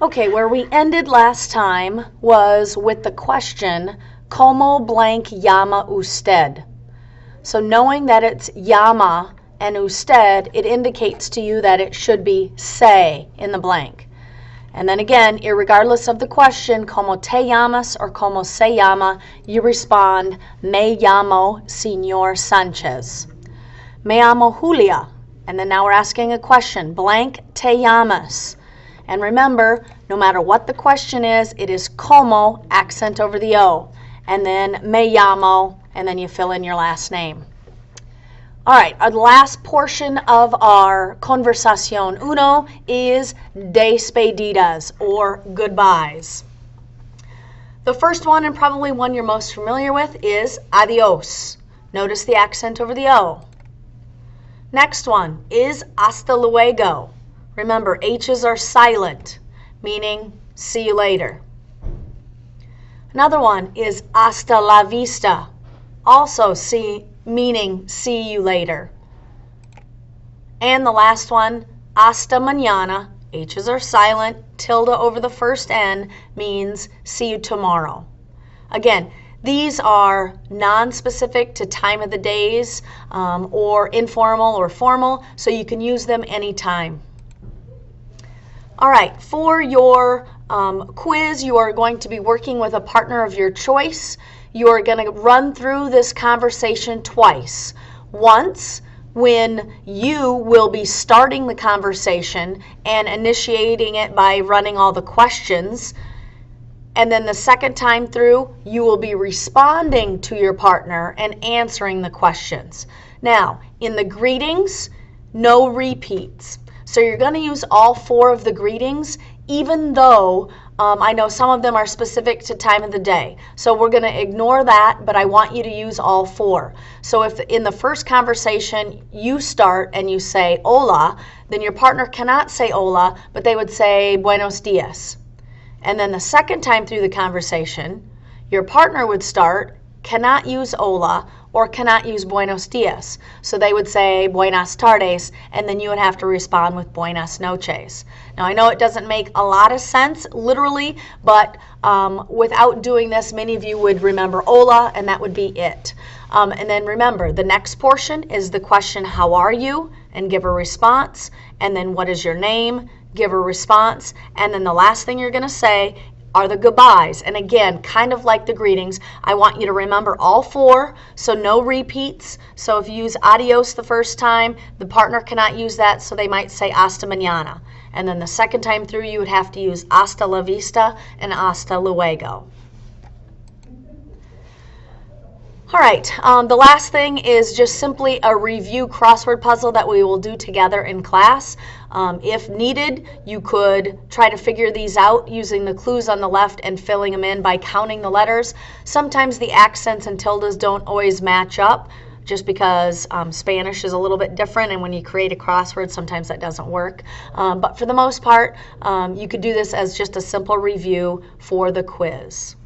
Okay, where we ended last time was with the question, ¿Cómo blank llama usted? So knowing that it's llama and usted, it indicates to you that it should be say in the blank. And then again, irregardless of the question, ¿Cómo te llamas or ¿Cómo se llama? You respond, Me llamo Señor Sánchez. Me llamo Julia. And then now we're asking a question, blank te llamas. And remember, no matter what the question is, it is como, accent over the O. And then me llamo, and then you fill in your last name. All right, our last portion of our Conversacion Uno is despedidas, or goodbyes. The first one, and probably one you're most familiar with, is adios. Notice the accent over the O. Next one is hasta luego. Remember, H's are silent, meaning see you later. Another one is hasta la vista, also meaning see you later. And the last one, hasta mañana, H's are silent, tilde over the first N means see you tomorrow. Again, these are non-specific to time of the days or informal or formal, so you can use them anytime. All right, for your quiz, you are going to be working with a partner of your choice. You are going to run through this conversation twice. Once when you will be starting the conversation and initiating it by running all the questions. And then the second time through, you will be responding to your partner and answering the questions. Now, in the greetings, no repeats. So you're going to use all 4 of the greetings, even though I know some of them are specific to time of the day. So we're going to ignore that, but I want you to use all 4. So if in the first conversation you start and you say hola, then your partner cannot say hola, but they would say buenos dias. And then the second time through the conversation, your partner would start, cannot use hola, or cannot use buenos dias. So they would say buenas tardes, and then you would have to respond with buenas noches. Now I know it doesn't make a lot of sense literally, but without doing this, many of you would remember hola, and that would be it. And then remember, the next portion is the question, how are you? And give a response. And then what is your name? Give a response. And then the last thing you're going to say are the goodbyes. And again, kind of like the greetings, I want you to remember all 4, so no repeats. So if you use adios the first time, the partner cannot use that, so they might say hasta mañana. And then the second time through, you would have to use hasta la vista and hasta luego. All right, the last thing is just simply a review crossword puzzle that we will do together in class. If needed, you could try to figure these out using the clues on the left and filling them in by counting the letters. Sometimes the accents and tildes don't always match up, just because Spanish is a little bit different, and when you create a crossword, sometimes that doesn't work. But for the most part, you could do this as just a simple review for the quiz.